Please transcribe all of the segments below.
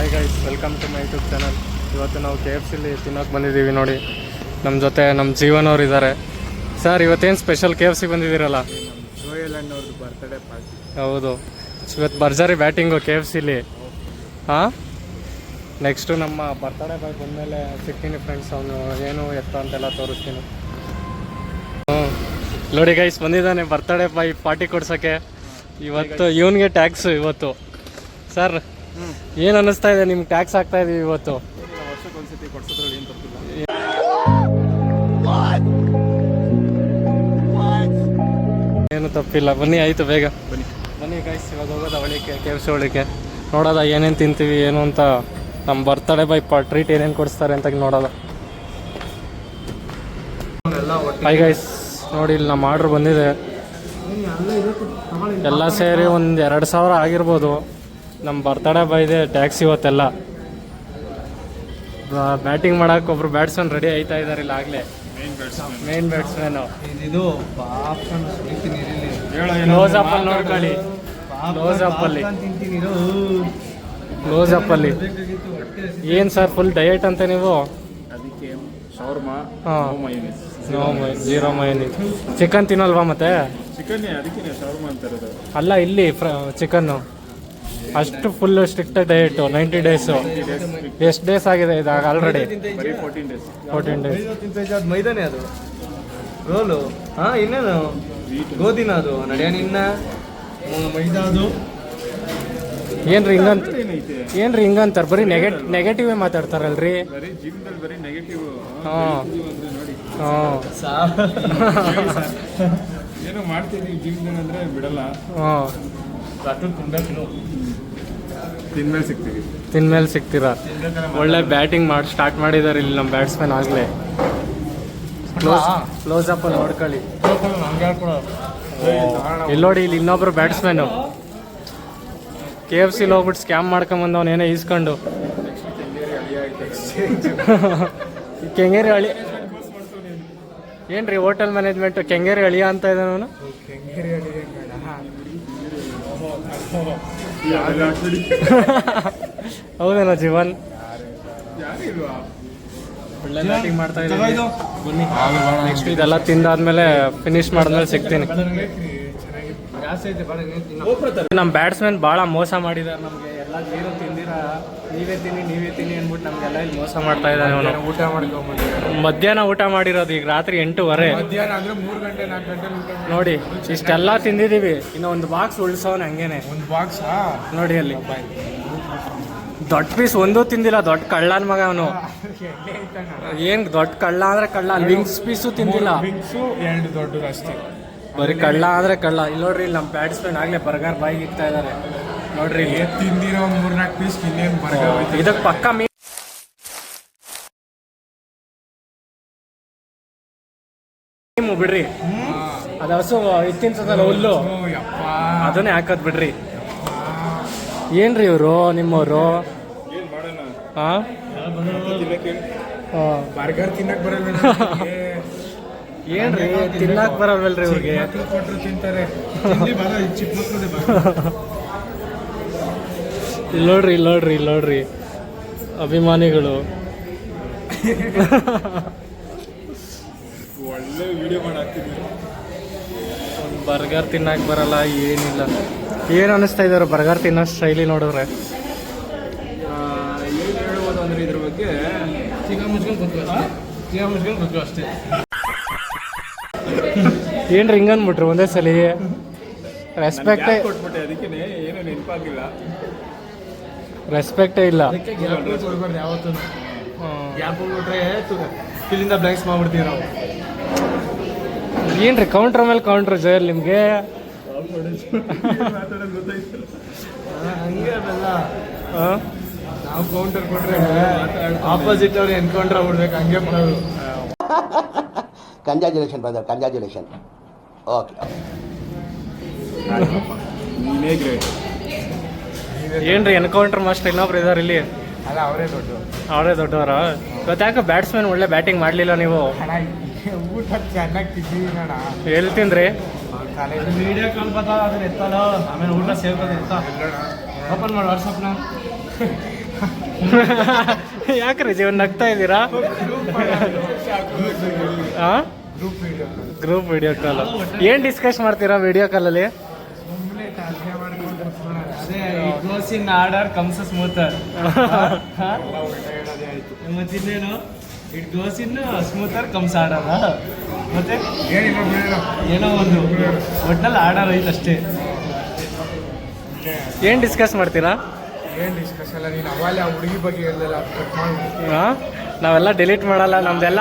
Hi guys, welcome to my YouTube channel. ಇವತ್ತು ನಾವು KFCಲಿ ತಿನ್ನೋಕೆ ಬಂದಿದ್ದೀವಿ. ನೋಡಿ, ನಮ್ಮ ಜೊತೆ ನಮ್ಮ ಜೀವನ್ ಅವ್ರು ಇದ್ದಾರೆ. ಸರ್, ಇವತ್ತೇನು ಸ್ಪೆಷಲ್ KFC ಬಂದಿದ್ದೀರಲ್ಲ? ಜೋಯಲ್ ಅಣ್ಣವ್ರದ್ದು ಬರ್ತ್ಡೇ ಪಾರ್ಟಿ. ಹೌದು, ಇವತ್ತು ಭರ್ಜರಿ ಬ್ಯಾಟಿಂಗು KFCಲಿ. ಹಾಂ, ನೆಕ್ಸ್ಟು ನಮ್ಮ ಬರ್ತಡೇ ಬಾಯ್ ಬಂದಮೇಲೆ ಸಿಗ್ತೀನಿ ಫ್ರೆಂಡ್ಸ್. ಅವನು ಏನು ಎತ್ತ ಅಂತೆಲ್ಲ ತೋರಿಸ್ತೀನಿ. ನೋಡಿ ಗೈಸ್, ಬಂದಿದ್ದಾನೆ ಬರ್ತಡೇ ಬಾಯ್ ಪಾರ್ಟಿ ಕೊಡ್ಸೋಕ್ಕೆ. ಇವತ್ತು ಇವನಿಗೆ ಟ್ಯಾಕ್ಸು ಇವತ್ತು. ಸರ್, ಏನು ಅನ್ನಿಸ್ತಾ ಇದೆ ನಿಮ್ಗೆ? ಟ್ಯಾಕ್ಸ್ ಆಗ್ತಾ ಇದೀವಿ ಇವತ್ತು. ವರ್ಷಕ್ಕೊಂದ್ಸತಿ ಕೊಡ್ಸೋದ್ರಲ್ಲಿ ಏನು ತಪ್ಪಿಲ್ಲ. ಏನು ತಪ್ಪಿಲ್ಲ, ಬನ್ನಿ. ಆಯಿತು, ಬೇಗ ಬನ್ನಿ ಗೈಸ್. ಇವಾಗ ಹೋಗೋದು ಅವಳಿಕೆ KFC ಒಳಕ್ಕೆ. ನೋಡೋದ ಏನೇನು ತಿಂತೀವಿ ಏನು ಅಂತ. ನಮ್ಮ ಬರ್ತಡೇ ಬಾಯ್ ಟ್ರೀಟ್ ಏನೇನು ಕೊಡಿಸ್ತಾರೆ ಅಂತ ನೋಡೋದ. ಹಾಯ್ ಗೈಸ್, ನೋಡಿ ಇಲ್ಲಿ ನಮ್ಮ ಆರ್ಡ್ರ್ ಬಂದಿದೆ. ಎಲ್ಲ ಸೇರಿ ಒಂದು 2,000 ಆಗಿರ್ಬೋದು. ನಮ್ಮ ಬರ್ತಡೇ ಬಾಯ್ದೆ ಟ್ಯಾಕ್ಸ್ ಇವತ್ತೆಲ್ಲ. ಬ್ಯಾಟಿಂಗ್ ಮಾಡೋಕೆ ಒಬ್ರು ಬ್ಯಾಟ್ಸ್ಮನ್ ರೆಡಿ ಆಯ್ತಾ ಇದ್ದಾರೆ ಇಲ್ಲ ಆಗಲೇ. ಮೇನ್ ಬ್ಯಾಟ್ಸ್ಮನ್ನು ಇದು ಕ್ಲೋಸ್ ಅಪ್ಪಲ್ಲಿ ನೋಡ್ಕೊಳ್ಳಿ. ಕ್ಲೋಸ್ ಅಪ್ಪಲ್ಲಿ ಏನು ಸರ್, ಫುಲ್ ಡಯಟ್ ಅಂತ ನೀವು? ಅದಕ್ಕೆ ಶವರ್ಮಾ, ಜೀರೋ ಮಯೋನೀಸ್. ಚಿಕನ್ ತಿನ್ನಲ್ವಾ ಮತ್ತೆ? ಚಿಕನ್ ಅದಕ್ಕೆ ಶವರ್ಮಾ ಅಂತಾರದು. ಅಲ್ಲ, ಇಲ್ಲಿ ಚಿಕನ್ನು ಅಷ್ಟು ಫುಲ್ ಸ್ಟ್ರಿಕ್ಟ್ ಡಯಟು. 90 ಡೇಸು. ಎಷ್ಟು ಡೇಸ್ ಆಗಿದೆ ಇದಾಗ ಆಲ್ರೆಡಿ? 14 ಡೇಸ್. ಅದು ಮೈದಾನೆ, ಅದು ರೋಲು. ಹಾಂ, ಇನ್ನೇನು ಗೋಧಿನ ಅದು ನಡೆಯ ನಿನ್ನ ಮೈದಾ. ಅದು ಏನ್ರಿ ಹಿಂಗಂತಾರೆ? ಬರೀ ನೆಗೆಟಿವೇ ಮಾತಾಡ್ತಾರಲ್ರಿ. ಹಾಂ ಏನೋ ಮಾಡ್ತೀನಿ ಜಿಮ್ ಅಂದ್ರೆ ಬಿಡಲ್ಲ. ಹಾಂ, ತಿನ್ಮೇಲೆ ಸಿಗ್ತೀರಾ? ಒಳ್ಳೆ ಬ್ಯಾಟಿಂಗ್ ಸ್ಟಾರ್ಟ್ ಮಾಡಿದ್ದಾರೆ ಇಲ್ಲಿ ನಮ್ಮ ಬ್ಯಾಟ್ಸ್ಮನ್. ಆಗಲೇ ಕ್ಲೋಸ್ ಅಪ್ ಅಲ್ಲಿ ನೋಡ್ಕೊಳ್ಳಿ. ಇಲ್ಲಿ ನೋಡಿ, ಇಲ್ಲಿ ಇನ್ನೊಬ್ರು ಬ್ಯಾಟ್ಸ್ಮನ್ನು KFCಲಿ ಹೋಗ್ಬಿಟ್ಟು ಸ್ಕ್ಯಾಮ್ ಮಾಡ್ಕೊಂಬಂದವನು ಏನೇ ಈಸ್ಕೊಂಡು. ಕೆಂಗೇರಿ ಅಳಿ ಏನ್ರಿ ಹೋಟೆಲ್ ಮ್ಯಾನೇಜ್ಮೆಂಟ್ ಕೆಂಗೇರಿ ಅಳಿಯ ಅಂತ ಇದ್ದಾನೆ ಅವನು. ಹೌದೇನೋ ಜೀವನ್? ಒಳ್ಳೆ ಬ್ಯಾಟಿಂಗ್ ಮಾಡ್ತಾ ಇದ್ದೀನಿ. ಬನ್ನಿ, ನೆಕ್ಸ್ಟ್ ಇದೆಲ್ಲ ತಿಂದಾದ್ಮೇಲೆ ಫಿನಿಶ್ ಮಾಡಿದ್ಮೇಲೆ ಸಿಗ್ತೀನಿ. ನಮ್ಮ ಬ್ಯಾಟ್ಸ್ಮನ್ ಭಾಳ ಮೋಸ ಮಾಡಿದ್ದಾರೆ ನಮಗೆ. ಎಲ್ಲ ನೀರು ತಿಂದಿರ, ನೀವೇ ತಿನ್ನಿ ಅಂದ್ಬಿಟ್ಟು ನಮಗೆಲ್ಲ ಇಲ್ಲಿ ಮೋಸ ಮಾಡ್ತಾ ಇದ್ದಾನೆ ಅವನು. ಊಟ ಮಾಡ್ಕೊಂಡ್ಬಂದು ಮಧ್ಯಾಹ್ನ ಊಟ ಮಾಡಿರೋದು, ಈಗ ರಾತ್ರಿ 8:30. ಮಧ್ಯಾಹ್ನ ಅಂದ್ರೆ 3 ಗಂಟೆ 4 ಗಂಟೆ ನೋಡಿ, ಇಷ್ಟೆಲ್ಲ ತಿಂದಿದ್ದೀವಿ. ಇನ್ನು ಒಂದು ಬಾಕ್ಸ್ ಉಳಿಸೋನು ಹಂಗೇನೆ. ಒಂದು ಬಾಕ್ಸ್ ನೋಡಿ ಅಲ್ಲಿ ದೊಡ್ಡ ಪೀಸ್ ಒಂದೂ ತಿಂದಿಲ್ಲ. ದೊಡ್ಡ ಕಳ್ಳನ ಮಗ ಅವನು. ಏನು ದೊಡ್ಡ ಕಳ್ಳ ಅಂದ್ರೆ ಕಳ್ಳ. ವಿಂಗ್ಸ್ ಪೀಸು ತಿಂದಿಲ್ಲ. 2 ದೊಡ್ಡದು ಅಷ್ಟೇ. ಬರೀ ಕಳ್ಳ ಅಂದ್ರೆ ಕಳ್ಳ. ಇಲ್ಲಿ ನೋಡ್ರಿ, ಇಲ್ಲಿ ನಮ್ಮ ಬ್ಯಾಟ್ಸ್ಮನ್ ಆಗ್ಲೇ ಬರ್ಗರ್ ಬಾಯಿಗೆ ಇಕ್ತಾ ಇದ್ದಾರೆ. ನೋಡ್ರಿ, ತಿಂದಿರೋ 3-4 ಪೀಸ್ ಇನ್ನೇನು ಬರ್ಗರ್. ಇದಕ್ಕೆ ಪಕ್ಕ ಬಿಡ್ರಿ. ಅದು ಹಸು ಇತ್ತಿಂತದಲ್ಲ ಹುಲ್ಲು, ಅದನ್ನೇ ಹಾಕೋದ್ ಬಿಡ್ರಿ. ಏನ್ರಿ ಇವರು ನಿಮ್ಮವರು? ಹಾಂ, ಬರ್ಗರ್ ತಿನ್ನಕ್ ಬರಲ್ಲ. ಏನ್ರಿ ತಿನ್ನಕ್ ಬರಲ್ವಲ್ರಿ ಇವ್ರಿಗೆ? ಕೊಟ್ಟರು ತಿಂತಾರೆ. ಚಿಕ್ಕ ಇಲ್ಲಿ ನೋಡ್ರಿ ಅಭಿಮಾನಿಗಳು. ಒಳ್ಳೆ ವಿಡಿಯೋ ಮಾಡಿ ಹಾಕ್ತಿದ್ವಿ. ಬರ್ಗರ್ ತಿನ್ನಕ್ ಬರಲ್ಲ, ಏನಿಲ್ಲ. ಏನು ಅನ್ನಿಸ್ತಾ ಇದ್ದಾರೆ ಬರ್ಗರ್ ತಿನ್ನೋ ಶೈಲಿ ನೋಡಿದ್ರೆ? ಏನು ಹೇಳ್ಬೋದು ಅಂದ್ರೆ ಇದ್ರ ಬಗ್ಗೆ ಚಿಕನ್ ಮುಚ್ಕೊಂಡು ಗೊತ್ತು ಅಷ್ಟೇ. ಏನ್ರಿ ಹಿಂಗನ್ಬಿಟ್ರು ಒಂದೇ ಸಲ? ರೆಸ್ಪೆಕ್ಟೇ ಕೊಟ್ಬಿಟ್ಟೆ, ಅದಕ್ಕೆ ಏನೋ ನೆನಪಾಗಿಲ್ಲ. ರೆಸ್ಪೆಕ್ಟೇ ಇಲ್ಲ. ಕೊಡ್ಬಾರ್ದು ಯಾವತ್ತೂ. ಗ್ಯಾಪ್ ಹೋಗ್ಬಿಟ್ರೆ ಇಲ್ಲಿಂದ ಬ್ಲಾಂಕ್ಸ್ ಮಾಡ್ಬಿಡ್ತೀವಿ ನಾವು. ಏನ್ರಿ ಕೌಂಟ್ರ್ ಮೇಲೆ ಕೌಂಟ್ರ್ ಜಯಲ್ ನಿಮಗೆ? ಹಂಗೆ ಅದಲ್ಲ, ನಾವು ಕೌಂಟರ್ ಕೊಟ್ರೆ ಆಪೋಸಿಟ್ ಅವ್ರು ಎನ್ಕೌಂಟರ್ ಆಗ್ಬಿಡ್ಬೇಕು. ಹಂಗೆ ಮಾಡೋದು. Congratulation brother, congratulation. ಓಕೆ, ನೀನೇ ಗ್ರೇಟ್. ಏನ್ರಿ ಎನ್ಕೌಂಟರ್ ಮಾಸ್ಟರ್ ಇನ್ನೊಬ್ರು ಇದಾರೆ ಇಲ್ಲಿ? ಅಲ್ಲ, ಅವರೇ ದೊಡ್ಡವರ? ಗೊತ್ತಾಕ ಬ್ಯಾಟ್ಸ್ಮನ್ ಒಳ್ಳೆ ಬ್ಯಾಟಿಂಗ್ ಮಾಡಲಿಲ್ಲ ನೀವು? ಊಟ ಚೆನ್ನಾಗಿ ತಿಂತೀವಿ ನೋಡ. ಎಲ್ಲಿ ತಿಂದ್ರಿ? ವಿಡಿಯೋ ಕಾಲ್ ಬರ್ತಾವ, ಅದನ್ನ ಎತ್ತಲ್ಲ. ಆಮೇಲೆ ಊಟ ಸೇರ್ಕೊಂಡು ಎತ್ತ. ಓಪನ್ ಮಾಡಿ ವಾಟ್ಸಪ್ನ. ಯಾಕ್ರಿ ಜೀವನ್ ನಗ್ತಾ ಇದ್ದೀರಾ? ಹಾಂ, ಗ್ರೂಪ್ ವಿಡಿಯೋ ಕಾಲ್. ಏನು ಡಿಸ್ಕಸ್ ಮಾಡ್ತೀರಾ ವಿಡಿಯೋ ಕಾಲಲ್ಲಿ? ಗೋಸಿನ್ ಆರ್ಡರ್ ಕಮ್ಸ್ ಸ್ಮೂತರ್. ಮತ್ತಿನ್ನೇನು it goes in smoother comes order. ಮತ್ತೆ ಏನೋ ಒಂದು ಒಟ್ಟಲ್ಲಿ ಆರ್ಡರ್ ಐತೆ ಅಷ್ಟೇ. ಏನು ಡಿಸ್ಕಸ್ ಮಾಡ್ತೀರಾ? ಏನು ಡಿಸ್ಕಸ್ ಅಲ್ಲ, ನೀನು ಅವಾಲೆ ಆ ಹುಡುಗಿ ಬಗ್ಗೆ ಹೇಳಿಲ್ಲ. ಹಾಂ, ನಾವೆಲ್ಲ ಡಿಲೀಟ್ ಮಾಡಲ್ಲ. ನಮ್ದೆಲ್ಲ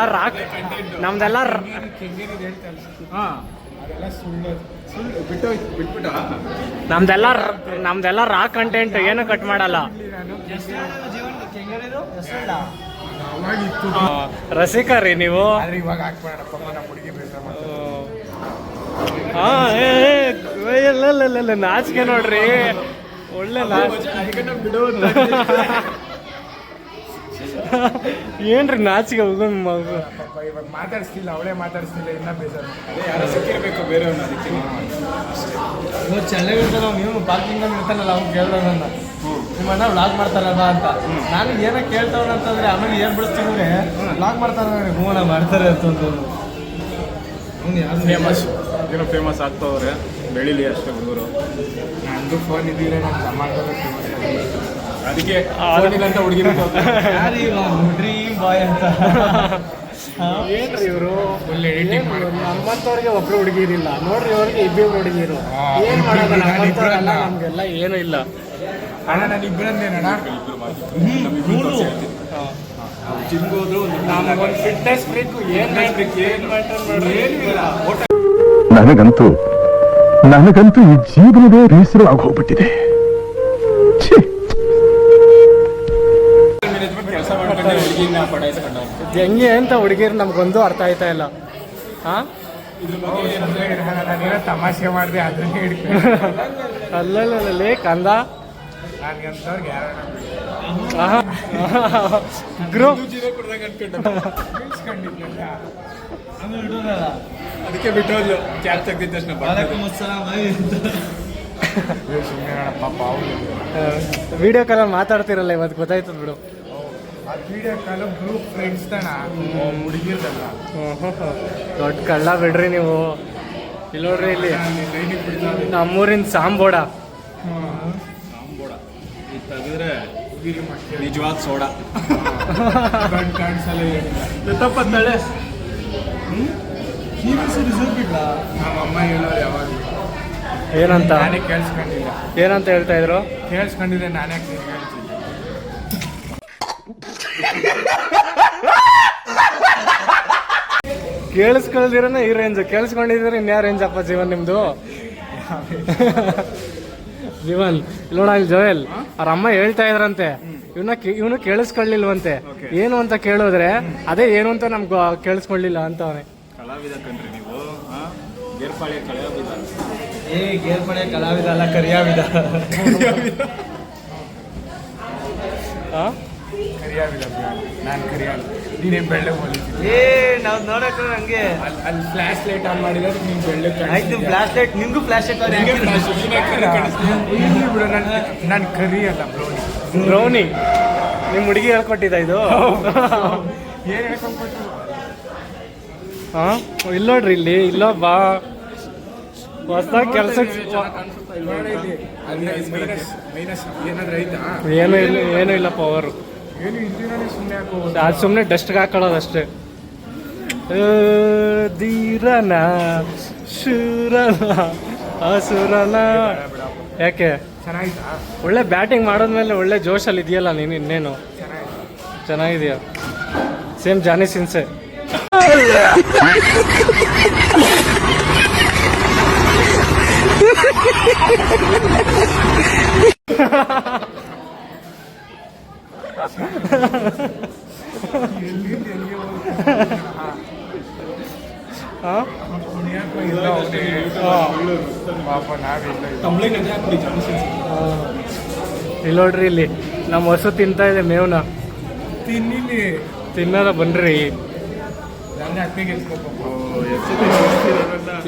ನಮ್ದೆಲ್ಲ ರಾ ಕಂಟೆಂಟ್, ಏನು ಕಟ್ ಮಾಡಲ್ಲ. ರಸಿಕ ರೀ ನೀವು. ಹಾಂ, ನಾಚಿಕೆ ನೋಡ್ರಿ, ಒಳ್ಳೆ ಏನ್ರಿ ನಾಚಿಕೆ ಮಗು. ಮಾತಾಡಿಸ್ತಿಲ್ಲ, ಅವಳೇ ಮಾತಾಡಿಸ್ತಿಲ್ಲ, ಇನ್ನ ಬೇಜಾರು. ಚೆನ್ನಾಗಿರ್ತಾನ ನೀವು ಪಾರ್ಕಿಂಗ್ ಇರ್ತಾನಲ್ಲ, ಅವ್ನು ಕೇಳ್ದ ನನ್ನ ನಿಮ್ಮನ್ನ ವ್ಲಾಗ್ ಮಾಡ್ತಾರಲ್ಲ ಅಂತ. ನಾನು ಏನೋ ಕೇಳ್ತಾವ ಅಂತಂದ್ರೆ ಆಮೇಲೆ ಏನ್ ಬಿಡಿಸ್ತೀವಿ ವ್ಲಾಗ್ ಮಾಡ್ತಾರೆ, ಹೂವನ ಮಾಡ್ತಾರೆ ಅಂತಂದು. ಏನೋ ಫೇಮಸ್ ಆಗ್ತಾವ್ರೆ, ಬೆಳಿಲಿ ಅಷ್ಟೇ ಹುಡುಗರು. ನಂದು ಫೋನ್ ಇದ್ದಿದ್ರೆ ನಾನು ಸಮಾಜದಲ್ಲಿ ಅದಕ್ಕೆ ಅಂತ ಹುಡುಗಿರು ಡ್ರೀಮ್ ಬಾಯ್ ಅಂತ. ಏನ್ರಿ ಇವರು ನಮ್ಮಂತವ್ರಿಗೆ ಒಬ್ರು ಹುಡುಗಿರಿಲ್ಲ ನೋಡ್ರಿ, ಅವ್ರಿಗೆ ಇಬ್ಬಿಬ್ರು ಹುಡುಗಿರು. ಏನ್ ಮಾಡೋದು, ನಮ್ಮಂತವ್ರೆಲ್ಲ ನಮ್ಗೆಲ್ಲ ಏನು ಇಲ್ಲ. ಅಣ್ಣ ನಾನು ಇಬ್ಬರನ್ನೇನಣ್ಣ ಜಿಮ್ಗೋದ್ರು ನಮ್ಗೊಂದು ಫಿಟ್ನೆಸ್ ಬೇಕು. ನನಗಂತೂ ಈ ಜೀವನವೇ ಬೇಸರ ಆಗೋಗ್ಬಿಟ್ಟಿದೆ. ಕೆಲಸ ಮಾಡ್ಕೊಂಡು ಹುಡುಗಿನ ಪಡಾಯಿಸ್ಕೊಂಡ ಹೆಂಗೆ ಅಂತ ಹುಡುಗಿರು ನಮ್ಗೊಂದು ಅರ್ಥ ಆಯ್ತಾ ಇಲ್ಲ. ಹಾ, ತಮಾಷೆ ಮಾಡಿದೆ ಅದನ್ನೇ ಹಿಡ್ಕೊಂಡು ಅಲ್ಲೇ ಕಂದ ಗ್ರೂಪ್ ಅದಕ್ಕೆ ಬಿಟ್ಟೋದ್ಲು. ಕ್ಯಾಬ್ ತೆಗ್ದಿದ್ದ ತಕ್ಷಣ ಪಾಪ ವಿಡಿಯೋ ಕಾಲಲ್ಲಿ ಮಾತಾಡ್ತಿರಲ್ಲ, ಇವತ್ತು ಗೊತ್ತಾಯ್ತದ ಬಿಡು. ವಿಡಿಯೋ ಕಾಲ್ ಗ್ರೂಪ್ ಫ್ರೆಂಡ್ಸ್ ತಾನ ಹುಡುಗಿರ್ದಲ್ಲ. ದೊಡ್ಡ ಕಳ್ಳ ಬಿಡ್ರಿ ನೀವು. ಇಲ್ಲಿ ನೋಡ್ರಿ, ಇಲ್ಲಿ ನಮ್ಮೂರಿನ ಸಾಂಬೋಡ ತೆಗೆದ್ರೆ ನಿಜವಾದ ಸೋಡಾ ಕಾಣಿಸಲ್ಲ. ತಪ್ಪತ್ತಳೆ ನಮ್ಮಮ್ಮ ಹೇಳೋರು ಯಾವಾಗ ಏನಂತ ನಾನೇ ಕೇಳಿಸ್ಕೊಂಡಿಲ್ಲ. ಏನಂತ ಹೇಳ್ತಾ ಇದ್ರು? ಕೇಳಿಸ್ಕೊಂಡಿದ್ರೆ ನಾನೇ ಹೇಳ್ತೀನಿ. ಕೇಳಿಸ್ಕೊಳ್ದಿರನೇ ಈ ರೇಂಜ್, ಕೇಳಿಸ್ಕೊಂಡಿದ್ರೆ ಇನ್ಯಾ ರೇಂಜ್ ಅಪ್ಪ ಜೀವನ್ ನಿಮ್ದು. ಜೀವನ್ ನೋಡ, ಇಲ್ಲಿ ಜೋಯಲ್ ಅವ್ರ ಅಮ್ಮ ಹೇಳ್ತಾ ಇದ್ರಂತೆ, ಇವನು ಕೇಳಿಸ್ಕೊಳ್ಳಿಲ್ವಂತೆ. ಏನು ಅಂತ ಕೇಳಿದ್ರೆ ಅದೇ ಏನು ಅಂತ ನಮ್ಗೆ ಕೇಳಿಸ್ಕೊಳ್ಳಿಲ್ಲ ಅಂತ ಅವನೇ. ಕಲಾವಿದ ಕಣ್ರಿ ನೀವು, ಗೇರ್ಪಾಳಿಯ ಕಲಾವಿದ. ಗೇರ್ಪಡೆ ಕಲಾವಿದ ಅಲ್ಲ, ಕರಿಯಾವಿದ. ಕರಿಯಾವಿದ ನಾನು ಕರಿಯಾವಿದ. ನೀನೇನು ಬೆಳ್ಳೆ ಹೋಲಿದ್ದೀನಿ. ನಾವು ನೋಡಕ್ಕೆ ಹಂಗೆ ಅಲ್ಲಿ ಫ್ಲಾಶ್ ಲೈಟ್ ಆನ್ ಮಾಡಿದ್ರೆ ನೀನು ಬೆಳ್ಳೆ ಆಯ್ತು. ಫ್ಲಾಶ್ ಲೈಟ್ ನಿಮಗೂ ಫ್ಲಾಶ್ ಲೈಟ್ ಬಿಡು. ನಾನು ಕರಿ ಅಲ್ಲ, ಬ್ರೌನಿ. ನಿಮ್ಮ ಹುಡುಗಿ ಹೇಳ್ಕೊಟ್ಟಿದ್ದ ಇದು? ಏನು ಹೇಳ್ಕೊಂಡ್ಬಿಟ್ಟು? ಹಾಂ, ಇಲ್ಲ ನೋಡ್ರಿ, ಇಲ್ಲಿ ಇಲ್ಲೋ ಬಾ ಹೊಸದಾಗಿ ಕೆಲ್ಸಕ್ಕೆ. ಏನಾದ್ರು ಐತಾ? ಏನೂ ಇಲ್ಲ ಪವರು. ಏನು ಇಲ್ಲಿನೇ ಸುಮ್ಮನೆ ಹಾಕೋದು. ಅದು ಸುಮ್ಮನೆ ಡಸ್ಟ್ಗೆ ಹಾಕೊಳ್ಳೋದಷ್ಟೇ. ಧೀರನ ಶೂರನ ಅಸುರನ. ಯಾಕೆ? ಚೆನ್ನಾಗಿತ್ತಾ? ಒಳ್ಳೆ ಬ್ಯಾಟಿಂಗ್ ಮಾಡೋದ್ಮೇಲೆ ಒಳ್ಳೆ ಜೋಶಲ್ಲಿ ಇದೆಯಲ್ಲ ನೀನು, ಇನ್ನೇನು ಚೆನ್ನಾಗಿದೆಯಾ? ಸೇಮ್ ಜಾನಿ ಸಿನ್ಸೆ. ಇಲ್ಲಿ ನೋಡ್ರಿ, ಇಲ್ಲಿ ನಮ್ಮ ಹಸು ತಿಂತಾ ಇದೆ ಮೇವ್ನ. ತಿನ್ನೋದ ಬನ್ರಿ.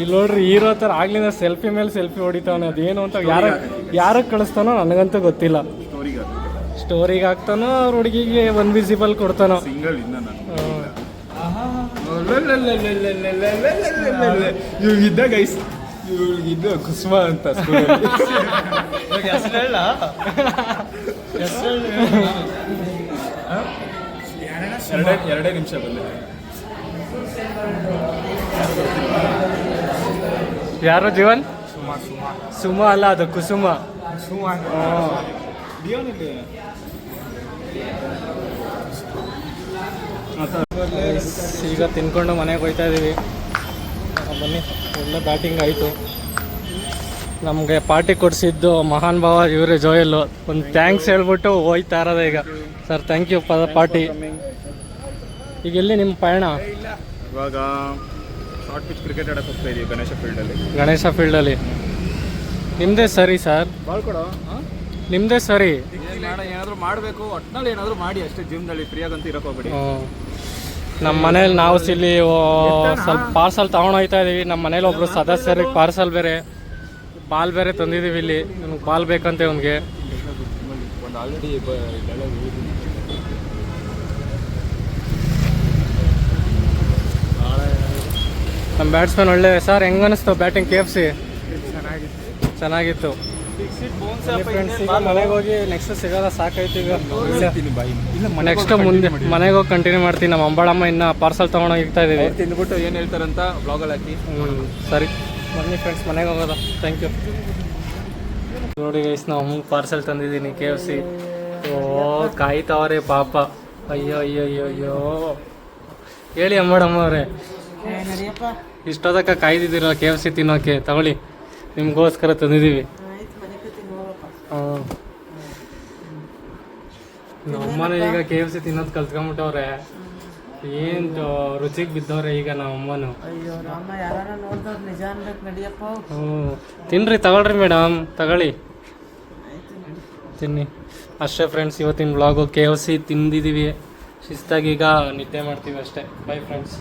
ಇಲ್ಲಿ ನೋಡ್ರಿ, ಹೀರೋ ಥರ ಆಗ್ಲಿಂದ ಸೆಲ್ಫಿ ಮೇಲೆ ಸೆಲ್ಫಿ ಹೊಡಿತಾವನೆ. ಅದೇನು ಅಂತ ಯಾರಿಗೆ ಕಳಿಸ್ತಾನೋ ನನಗಂತೂ ಗೊತ್ತಿಲ್ಲ. ಸ್ಟೋರಿಗೆ ಹಾಕ್ತಾನೋ ಅವ್ರ ಹುಡುಗಿಗೆ ಒನ್ ವಿಸಿಬಲ್ ಕೊಡ್ತಾನೋ. ಸಿಂಗಲ್ ಇನ್ನ ನಾನು ಇವ್ಳಿಗಿದ್ದ ಗೈಸ್, ಇವ್ಳಿಗಿದ್ದ ಕುಸುಮ ಅಂತ ಹೆಸರು ಹೇಳ ಎರಡೇ ನಿಮಿಷ ಬಂದೆ. ಯಾರು ಜೀವನ್? ಸುಮ ಅಲ್ಲ, ಅದು ಕುಸುಮ. ಈಗ ತಿನ್ಕೊಂಡು ಮನೆಗೆ ಹೋಗ್ತಾ ಇದ್ದೀವಿ. ಬನ್ನಿ, ಒಳ್ಳೆ ಬ್ಯಾಟಿಂಗ್ ಆಯಿತು. ನಮಗೆ ಪಾರ್ಟಿ ಕೊಡಿಸಿದ್ದು ಮಹಾನ್ ಭಾವ ಇವರೇ ಜೋಯಲ್ಲು. ಒಂದು ಥ್ಯಾಂಕ್ಸ್ ಹೇಳ್ಬಿಟ್ಟು ಹೋಯ್ತಾ ಇರೋದು ಈಗ. Sir thank you for the party. ಈಗ ಎಲ್ಲಿ ನಿಮ್ಮ ಪಯಣ? ಇವಾಗ ಶಾರ್ಟ್ ಪಿಚ್ ಕ್ರಿಕೆಟ್ ಆಡಕ್ಕೆ ಹೋಗ್ತಾ ಇದೀವಿ ಗಣೇಶ ಫೀಲ್ಡಲ್ಲಿ. ನಿಮ್ಮದೇ ಸರಿ ಸರ್, ಬಾಳ್ ಕೊಡೋ. ನಿಮ್ಮದೇ ಸರಿ. ಏನಾದರೂ ಮಾಡಬೇಕು, ಒಟ್ಟಿನಲ್ಲಿ ಏನಾದರೂ ಮಾಡಿ ಅಷ್ಟೇ. ಜೀವನದಲ್ಲಿ ಫ್ರೀಯಾಗಂತ ಇರೋಕೆ ಹೋಗ್ಬೇಡಿ. ನಮ್ಮ ಮನೇಲಿ ನಾವು ಇಲ್ಲಿ ಸ್ವಲ್ಪ ಪಾರ್ಸಲ್ ತೊಗೊಂಡೋಗ್ತಾ ಇದ್ದೀವಿ. ನಮ್ಮ ಮನೇಲಿ ಒಬ್ಬರು ಸದಸ್ಯರಿಗೆ ಪಾರ್ಸಲ್ ಬೇರೆ, ಬಾಲ್ ಬೇರೆ ತಂದಿದ್ದೀವಿ ಇಲ್ಲಿ. ನನಗೆ ಬಾಲ್ ಬೇಕಂತೆ ಅವ್ನಿಗೆ. ಒಂದು ಆಲ್ರೆಡಿ ನಮ್ಮ ಬ್ಯಾಟ್ಸ್ಮನ್ ಒಳ್ಳೆ. ಸರ್ ಹೆಂಗೆ ಅನ್ನಿಸ್ತು ಬ್ಯಾಟಿಂಗ್ KFC? ಚೆನ್ನಾಗಿತ್ತು. ಫ್ರೆಂಡ್ಸ್, ಈಗ ಮನೆಗೆ ಹೋಗಿ ನೆಕ್ಸ್ಟ್ ಸಿಗೋದ ಸಾಕಾಯ್ತು ಈಗ. ನೆಕ್ಸ್ಟ್ ಮುಂದೆ ಮನೆಗೆ ಹೋಗಿ ಕಂಟಿನ್ಯೂ ಮಾಡ್ತೀನಿ. ನಮ್ಮ ಅಂಬಾಳಮ್ಮ ಇನ್ನು ಪಾರ್ಸಲ್ ತೊಗೊಂಡೋಗಿ ಇರ್ತಾ ಇದ್ದೀವಿ. ತಿಂದ್ಬಿಟ್ಟು ಏನು ಹೇಳ್ತಾರಂತ ಬ್ಲಾಗಲ್ಲಿ ಹಾಕಿ. ಸರಿ ಬನ್ನಿ ಫ್ರೆಂಡ್ಸ್, ಮನೆಗೆ ಹೋಗೋದ. Thank you. ನೋಡಿ ಗೈಸ್, ನಾವು ಅಮ್ಮಗೆ ಪಾರ್ಸಲ್ ತಂದಿದ್ದೀನಿ KFC. ಓ ಕಾಯ್ತವ್ರೆ ಪಾಪ. ಅಯ್ಯೋ ಅಯ್ಯೋ ಅಯ್ಯೋ ಅಯ್ಯೋ. ಹೇಳಿ ಅಂಬಾಳಮ್ಮ ಅವರೇ, ಇಷ್ಟೊತ್ತಕ್ಕ ಕಾಯ್ದಿದ್ದೀರ KFC ತಿನ್ನೋಕ್ಕೆ. ತಗೊಳ್ಳಿ, ನಿಮಗೋಸ್ಕರ ತಂದಿದ್ದೀವಿ. ನಮ್ಮನೆ ಈಗ KFC ತಿನ್ನೋದು ಕಲ್ತ್ಕೊಂಡ್ಬಿಟ್ಟವ್ರೆ. ಏನು ರುಚಿಗೆ ಬಿದ್ದವ್ರೆ ಈಗ ನಮ್ಮಮ್ಮನು. ತಿನ್ರಿ, ತಗೊಳ್ರಿ ಮೇಡಮ್, ತಗೊಳ್ಳಿ, ತಿನ್ನಿ. ಅಷ್ಟೇ ಫ್ರೆಂಡ್ಸ್, ಇವತ್ತಿನ ವ್ಲಾಗು KFC ತಿಂದಿದ್ದೀವಿ. ಶಿಸ್ತಾಗಿ ಈಗ ನಿದ್ದೆ ಮಾಡ್ತೀವಿ ಅಷ್ಟೇ. By friends.